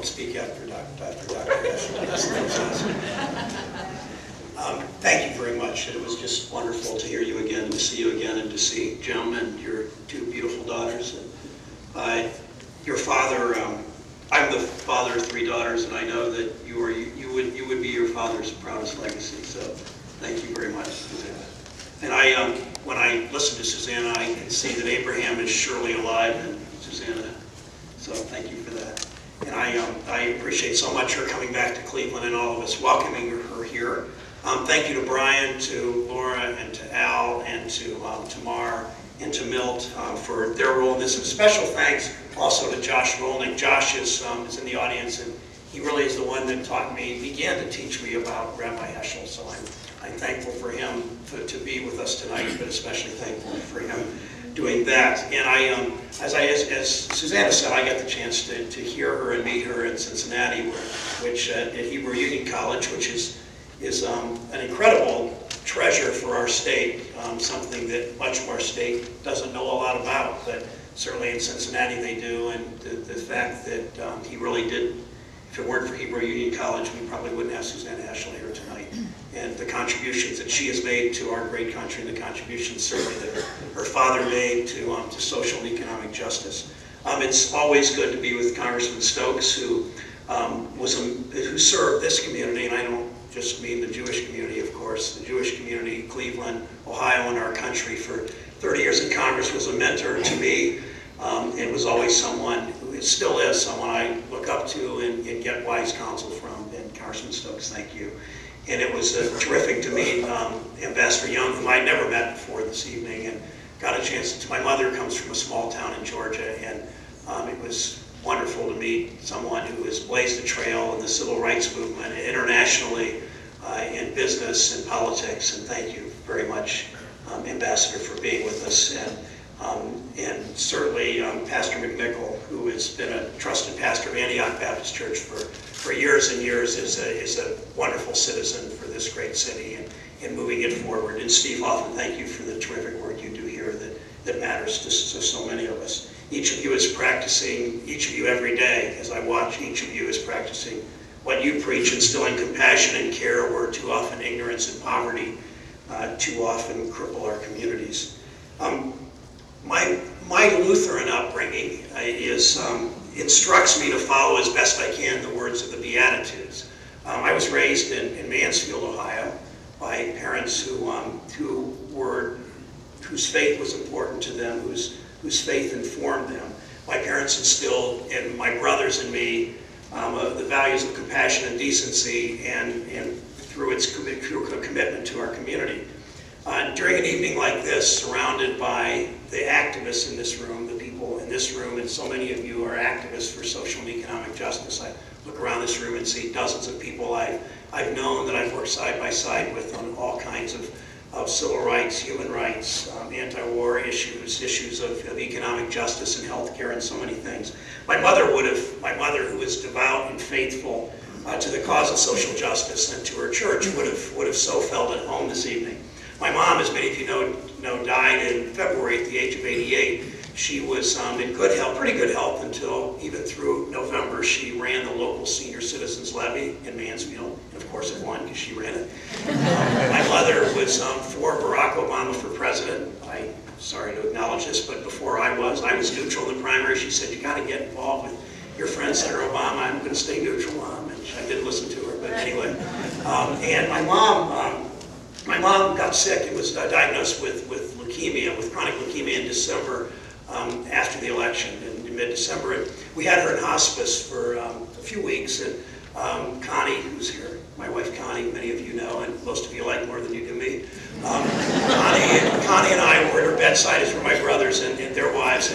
don't speak after Dr. Heschel. Thank you very much. It was just wonderful to hear you again, to see you again, and to see Jim and your two beautiful daughters. And your father, I'm the father of three daughters, and I know that you would be your father's proudest legacy. So thank you very much, Susannah. And when I listen to Susannah, I can see that Abraham is surely alive in Susannah. So thank you for that. And I appreciate so much her coming back to Cleveland and all of us welcoming her here. Thank you to Brian, to Laura, and to Al, and to Tamar, and to Milt for their role in this. And special thanks also to Josh Rolnick. Josh is in the audience, and he really is the one that began to teach me about Rabbi Heschel. So I'm thankful for him to be with us tonight, but especially thankful for him doing that. And as Susannah said, I got the chance to hear her and meet her in Cincinnati, at Hebrew Union College, which is an incredible treasure for our state, something that much of our state doesn't know a lot about, but certainly in Cincinnati they do. And the fact that he really did, if it weren't for Hebrew Union College, we probably wouldn't have Susannah Heschel here tonight. And the contributions that she has made to our great country, and the contributions certainly that her father made to social and economic justice. It's always good to be with Congressman Stokes, who served this community, and I don't just mean the Jewish community, of course. The Jewish community, Cleveland, Ohio, and our country for 30 years in Congress was a mentor to me. It was always someone, who still is someone I look up to and get wise counsel from. And Congressman Stokes, thank you. And it was terrific to meet Ambassador Young, whom I'd never met before this evening, and got a chance to. My mother comes from a small town in Georgia, and it was wonderful to meet someone who has blazed a trail in the civil rights movement internationally in business and politics. And thank you very much, Ambassador, for being with us. And certainly Pastor McNichol, who has been a trusted pastor of Antioch Baptist Church for years and years, is a wonderful citizen for this great city and moving it forward. And Steve Hoffman, thank you for the terrific work you do here that matters to so many of us. Each of you is practicing, each of you every day, as I watch, each of you is practicing what you preach, instilling compassion and care where too often ignorance and poverty too often cripple our communities. My Lutheran upbringing instructs me to follow as best I can the words of the Beatitudes. I was raised in Mansfield, Ohio, by parents whose faith was important to them, whose faith informed them. My parents instilled in my brothers and me the values of compassion and decency, and through its commitment to our community. During an evening like this, surrounded by the activists in this room, the people in this room, and so many of you are activists for social and economic justice. I look around this room and see dozens of people I've known, that I've worked side by side with on all kinds of civil rights, human rights, anti-war issues of economic justice and healthcare, and so many things. My mother, who was devout and faithful to the cause of social justice and to her church, would have so felt at home this evening. My mom, as many of you know, died in February at the age of 88. She was in good health, pretty good health, until even through November. She ran the local senior citizens levy in Mansfield, and of course it won because she ran it. My mother was for Barack Obama for president. I'm sorry to acknowledge this, but before I was neutral in the primary. She said, "You got to get involved with your friend Senator Obama." "I'm going to stay neutral, Mom," and I didn't listen to her. But anyway, and my mom got sick and was diagnosed with leukemia, with chronic leukemia in December. After the election in mid-December. And we had her in hospice for a few weeks, and Connie, who's here, my wife Connie, many of you know, and most of you like more than you do me. Connie and I were at her bedside, as were my brothers and their wives.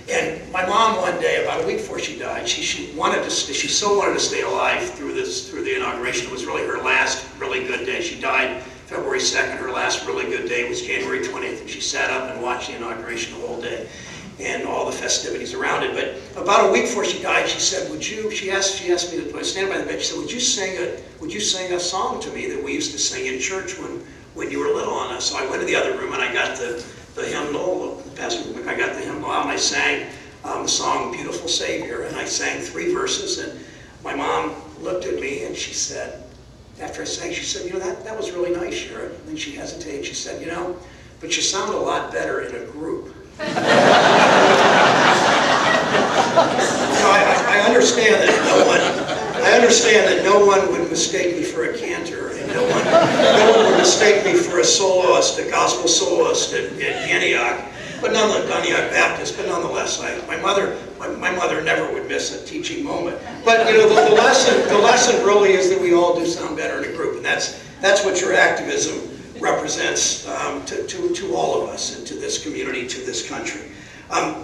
And my mom, one day, about a week before she died, she so wanted to stay alive through the inauguration. It was really her last really good day. She died February 2nd. Her last really good day was January 20th, and she sat up and watched the inauguration the whole day and all the festivities around it. But about a week before she died, she said, she asked me to stand by the bed. She said, would you sing a song to me that we used to sing in church when you were little on us? So I went to the other room and I got the hymnal, I got the hymnal out, and I sang the song Beautiful Savior, and I sang 3 verses, and My mom looked at me and she said, after I sang, she said, that was really nice, Sherrod. And then she hesitated. She said, but you sound a lot better in a group. I understand that no one would mistake me for a cantor, and no one would mistake me for a soloist, a gospel soloist at Antioch, Antioch Baptist. But nonetheless, my mother never would miss a teaching moment. But the lesson really is that we all do sound better in a group, and that's what your activism represents to all of us and to this community, to this country.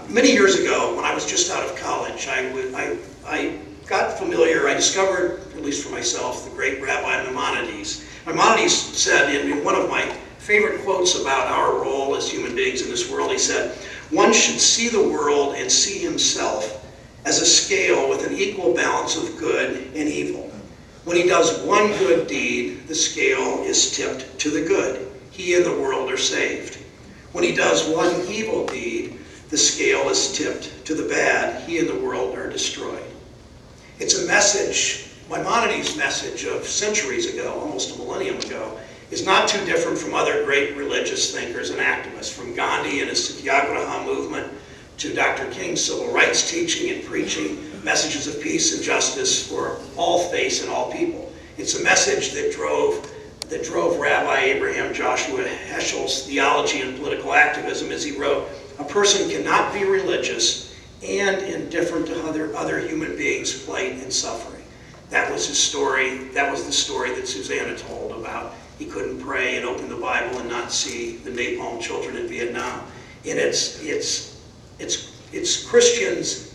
Many years ago, when I was just out of college, I got familiar, I discovered, at least for myself, the great Rabbi Maimonides. Maimonides said, in one of my favorite quotes about our role as human beings in this world, he said, "One should see the world and see himself as a scale with an equal balance of good and evil. When he does one good deed, the scale is tipped to the good. He and the world are saved. When he does one evil deed, the scale is tipped to the bad. He and the world are destroyed." It's a message, Maimonides' message of centuries ago, almost a millennium ago, is not too different from other great religious thinkers and activists, from Gandhi and his Satyagraha movement to Dr. King's civil rights teaching and preaching messages of peace and justice for all faiths and all people. It's a message that drove Rabbi Abraham Joshua Heschel's theology and political activism, as he wrote, "A person cannot be religious and indifferent to other human beings' plight and suffering." That was his story. That was the story that Susannah told about he couldn't pray and open the Bible and not see the napalm children in Vietnam. And it's Christians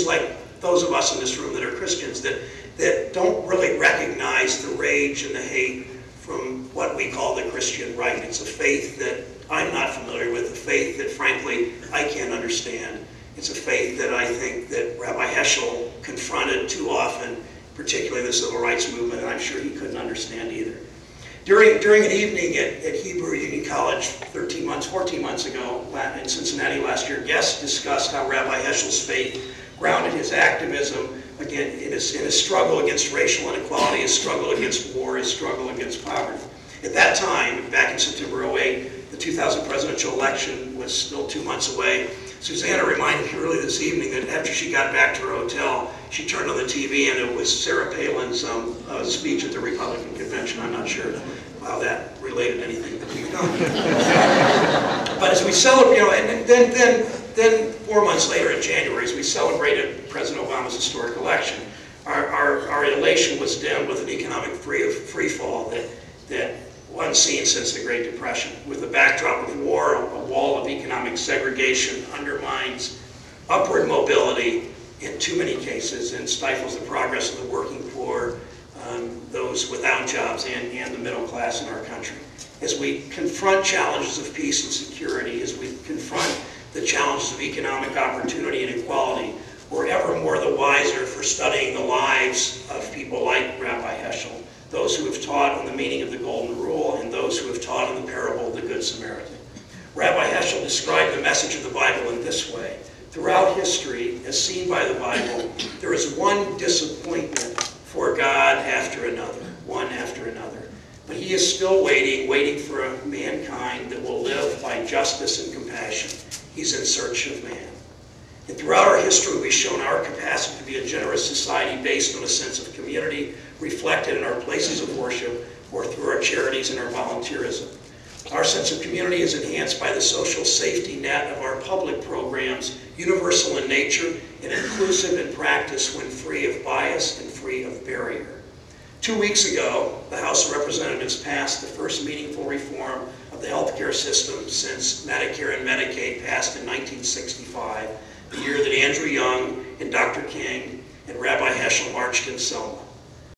like those of us in this room that are Christians that don't really recognize the rage and the hate from what we call the Christian right. It's a faith that I'm not familiar with, a faith that frankly I can't understand. It's a faith that I think that Rabbi Heschel confronted too often, particularly the civil rights movement, and I'm sure he couldn't understand either. During an evening at Hebrew Union College 14 months ago in Cincinnati last year, guests discussed how Rabbi Heschel's faith grounded his activism again in his struggle against racial inequality, his struggle against war, his struggle against poverty. At that time, back in September 2008, the 2000 presidential election was still 2 months away. Susannah reminded me early this evening that after she got back to her hotel, she turned on the TV and it was Sarah Palin's speech at the Republican convention. I'm not sure how that related anything that we've done. But as we celebrate, and then 4 months later in January, as we celebrated President Obama's historic election, our elation was dimmed with an economic free fall that wasn't seen since the Great Depression. With the backdrop of war, a wall of economic segregation undermines upward mobility in too many cases and stifles the progress of the working poor, those without jobs, and the middle class in our country. As we confront challenges of peace and security, as we confront the challenges of economic opportunity and equality, we're ever more the wiser for studying the lives of people like Rabbi Heschel, those who have taught on the meaning of the Golden Rule, and those who have taught on the parable of the Good Samaritan. Rabbi Heschel described the message of the Bible in this way: throughout history, as seen by the Bible, there is one disappointment for God after another, one after another. But he is still waiting for a mankind that will live by justice and compassion. He's in search of man. And throughout our history, we've shown our capacity to be a generous society based on a sense of community, reflected in our places of worship or through our charities and our volunteerism. Our sense of community is enhanced by the social safety net of our public programs, universal in nature and inclusive in practice when free of bias and free of barrier. 2 weeks ago, the House of Representatives passed the first meaningful reform of the healthcare system since Medicare and Medicaid passed in 1965, the year that Andrew Young and Dr. King and Rabbi Heschel marched in Selma.